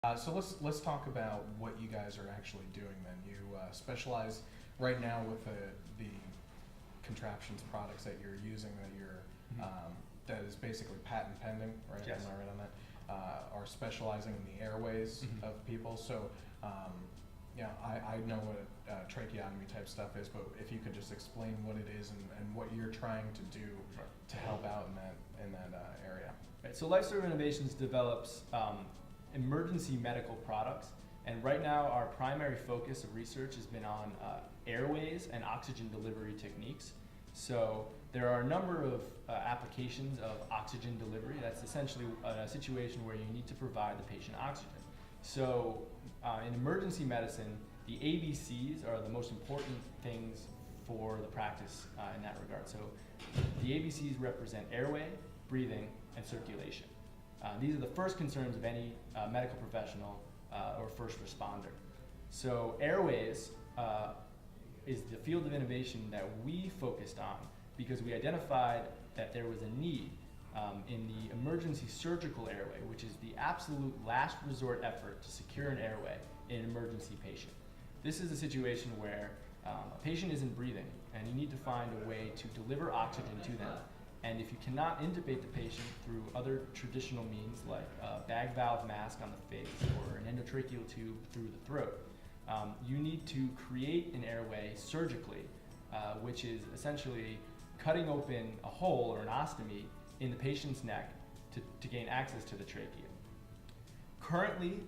So let's talk about what you guys are actually doing then. You specialize right now with the contraptions products that you're using that you're that is basically patent pending, right? Yes. Am I right on that? Are specializing in the airways of people. So I know what tracheotomy type stuff is, but if you could just explain what it is and what you're trying to do to help out in that area. Right, so Lifeserve Innovations develops emergency medical products, and right now our primary focus of research has been on airways and oxygen delivery techniques. So there are a number of applications of oxygen delivery. That's essentially a situation where you need to provide the patient oxygen. So in emergency medicine, the ABCs are the most important things for the practice in that regard. So the ABCs represent airway, breathing, and circulation. These are the first concerns of any medical professional or first responder. So airways is the field of innovation that we focused on because we identified that there was a need in the emergency surgical airway, which is the absolute last resort effort to secure an airway in an emergency patient. This is a situation where a patient isn't breathing and you need to find a way to deliver oxygen to them. And if you cannot intubate the patient through other traditional means like a bag valve mask on the face or an endotracheal tube through the throat, you need to create an airway surgically, which is essentially cutting open a hole or an ostomy in the patient's neck to gain access to the trachea. Currently,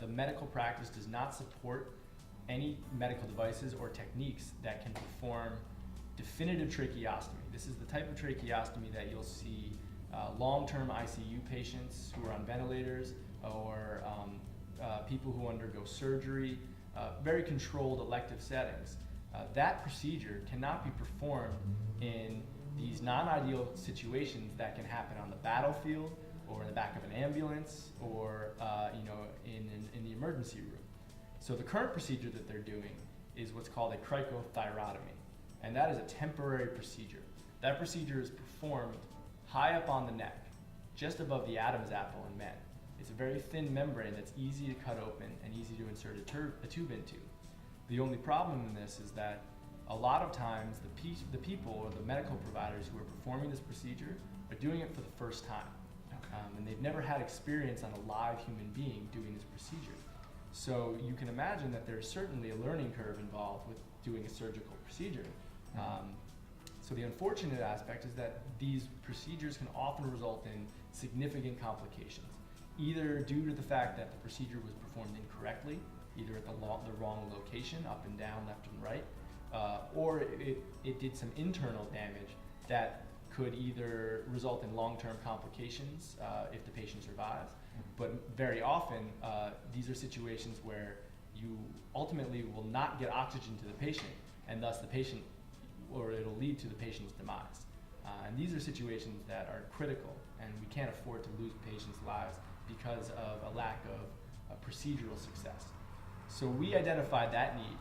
the medical practice does not support any medical devices or techniques that can perform definitive tracheostomy. This is the type of tracheostomy that you'll see long-term ICU patients who are on ventilators or people who undergo surgery, very controlled elective settings. That procedure cannot be performed in these non-ideal situations that can happen on the battlefield or in the back of an ambulance or in the emergency room. So the current procedure that they're doing is what's called a cricothyrotomy. And that is a temporary procedure. That procedure is performed high up on the neck, just above the Adam's apple in men. It's a very thin membrane that's easy to cut open and easy to insert a tube into. The only problem in this is that a lot of times the people or the medical providers who are performing this procedure are doing it for the first time. And they've never had experience on a live human being doing this procedure. So you can imagine that there's certainly a learning curve involved with doing a surgical procedure. So the unfortunate aspect is that these procedures can often result in significant complications, either due to the fact that the procedure was performed incorrectly, either at the wrong location, up and down, left and right, or it did some internal damage that could either result in long-term complications if the patient survives, but very often these are situations where you ultimately will not get oxygen to the patient, and thus the patient, or it'll lead to the patient's demise. And these are situations that are critical, and we can't afford to lose patients' lives because of a lack of procedural success. So we identified that need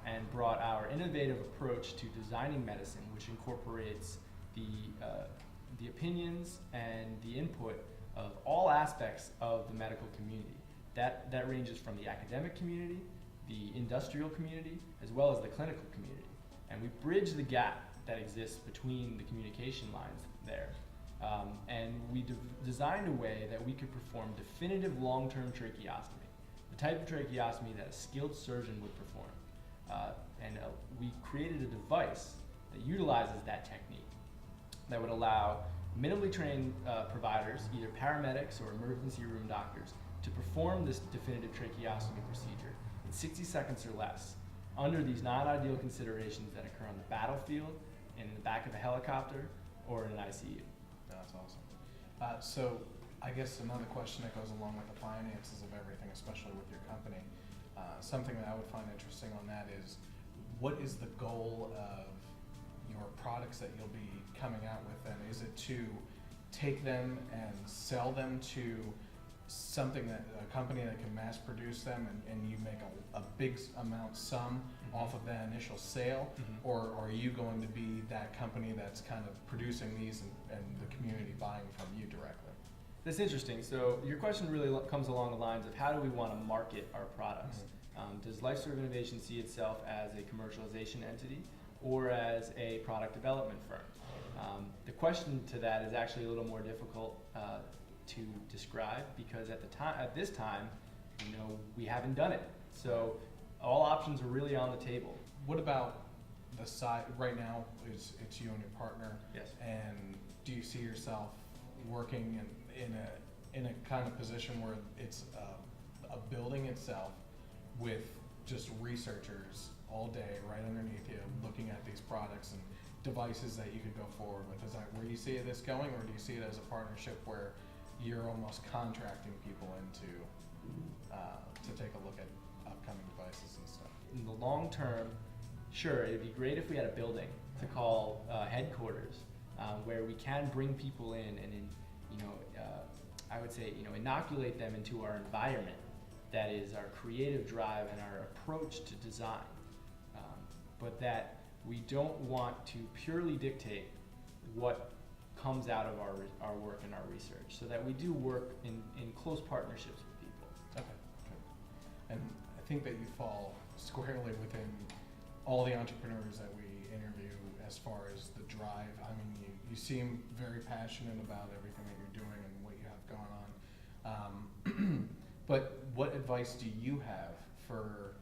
and brought our innovative approach to designing medicine, which incorporates the opinions and the input of all aspects of the medical community. That ranges from the academic community, the industrial community, as well as the clinical community. And we bridge the gap that exists between the communication lines there. And we designed a way that we could perform definitive long-term tracheostomy, the type of tracheostomy that a skilled surgeon would perform. We created a device that utilizes that technique that would allow minimally trained providers, either paramedics or emergency room doctors, to perform this definitive tracheostomy procedure in 60 seconds or less under these non-ideal considerations that occur on the battlefield, in the back of a helicopter, or in an ICU. That's awesome. So I guess another question that goes along with the finances of everything, especially with your company, something that I would find interesting on that is, what is the goal of your products that you'll be coming out with then? Is it to take them and sell them to a company that can mass produce them and you make a big sum off of that initial sale? Or are you going to be that company that's kind of producing these and the community buying from you directly? That's interesting. So your question really comes along the lines of how do we want to market our products? Does Lifeserve Innovations see itself as a commercialization entity or as a product development firm? The question to that is actually a little more difficult to describe because at this time, we haven't done it. So all options are really on the table. What about the side, right now, it's you and your partner? Yes. And do you see yourself working in a kind of position where it's a building itself with just researchers all day right underneath you looking at these products and devices that you could go forward with? Is that where you see this going, or do you see it as a partnership where you're almost contracting people into to take a look at upcoming devices and stuff? In the long term, sure, it'd be great if we had a building to call headquarters, where we can bring people in and I would say, inoculate them into our environment. That is our creative drive and our approach to design. But that we don't want to purely dictate what comes out of our work and our research, so that we do work in close partnerships with people. Okay, good. And I think that you fall squarely within all the entrepreneurs that we interview as far as the drive. I mean, you seem very passionate about everything that you're doing and what you have going on. But what advice do you have for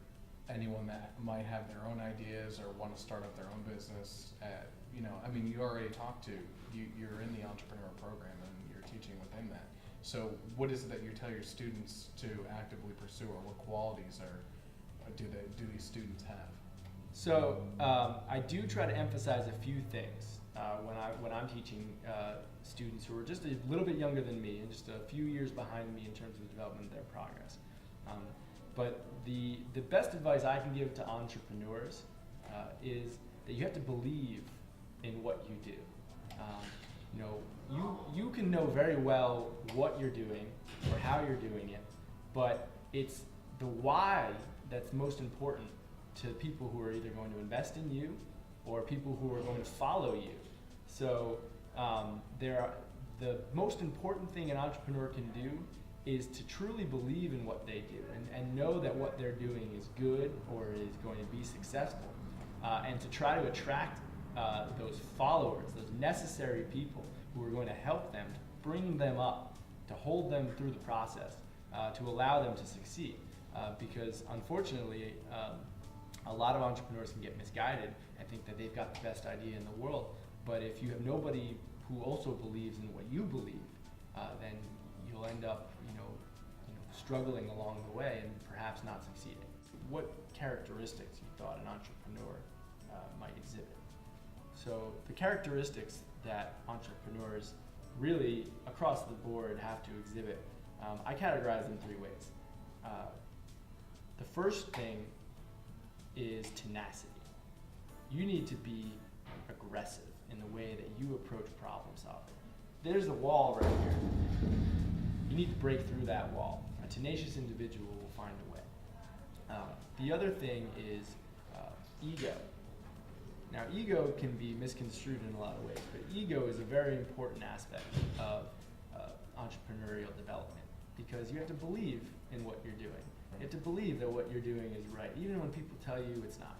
anyone that might have their own ideas or want to start up their own business? You already talked to, you're in the entrepreneur program and you're teaching within that. So what is it that you tell your students to actively pursue, or what qualities do these students have? So I do try to emphasize a few things when I'm teaching students who are just a little bit younger than me and just a few years behind me in terms of the development of their progress. But the best advice I can give to entrepreneurs is that you have to believe in what you do. You can know very well what you're doing or how you're doing it, but it's the why that's most important to people who are either going to invest in you or people who are going to follow you. So the most important thing an entrepreneur can do is to truly believe in what they do and know that what they're doing is good or is going to be successful, and to try to attract those followers, those necessary people who are going to help them, to bring them up, to hold them through the process, to allow them to succeed. Because unfortunately, a lot of entrepreneurs can get misguided and think that they've got the best idea in the world. But if you have nobody who also believes in what you believe, then you'll end up, struggling along the way and perhaps not succeeding. What characteristics you thought an entrepreneur might exhibit? So the characteristics that entrepreneurs really across the board have to exhibit, I categorize in 3 ways. The first thing is tenacity. You need to be aggressive in the way that you approach problem solving. There's a wall right here. You need to break through that wall. A tenacious individual will find a way. The other thing is ego. Now, ego can be misconstrued in a lot of ways, but ego is a very important aspect of entrepreneurial development, because you have to believe in what you're doing. You have to believe that what you're doing is right, even when people tell you it's not.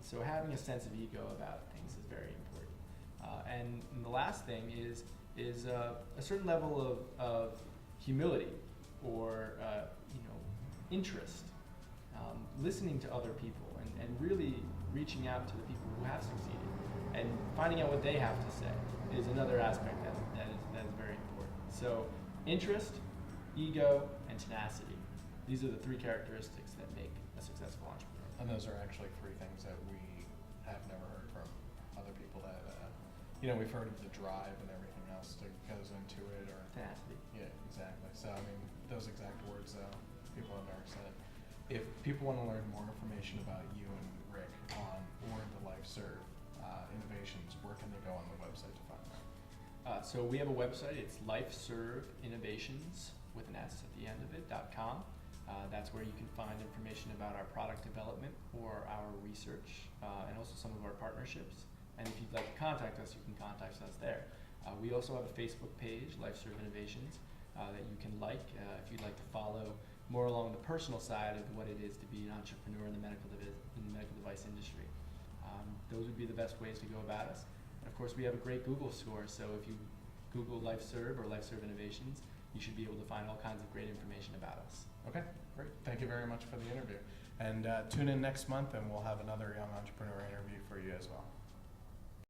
So having a sense of ego about things is very important. And the last thing is a certain level of humility or interest, listening to other people and really reaching out to the people who have succeeded and finding out what they have to say is another aspect that is very important. So interest, ego, and tenacity. These are the 3 characteristics that make a successful entrepreneur. And those are actually 3 things that we have never heard from other people that, we've heard of the drive and everything else that goes into it, or Tenacity. Yeah, exactly. So, those exact words, people have never said. If people want to learn more information about you and Rick or the Lifeserve Innovations, where can they go on the website to find that? So we have a website. It's Lifeserve Innovations with an S at the end of it, .com. That's where you can find information about our product development or our research, and also some of our partnerships. And if you'd like to contact us, you can contact us there. We also have a Facebook page, Lifeserve Innovations. that you can like if you'd like to follow more along the personal side of what it is to be an entrepreneur in the medical device industry. Those would be the best ways to go about us. And of course, we have a great Google score, so if you Google Lifeserve or Lifeserve Innovations, you should be able to find all kinds of great information about us. Okay, great. Thank you very much for the interview. And tune in next month and we'll have another young entrepreneur interview for you as well.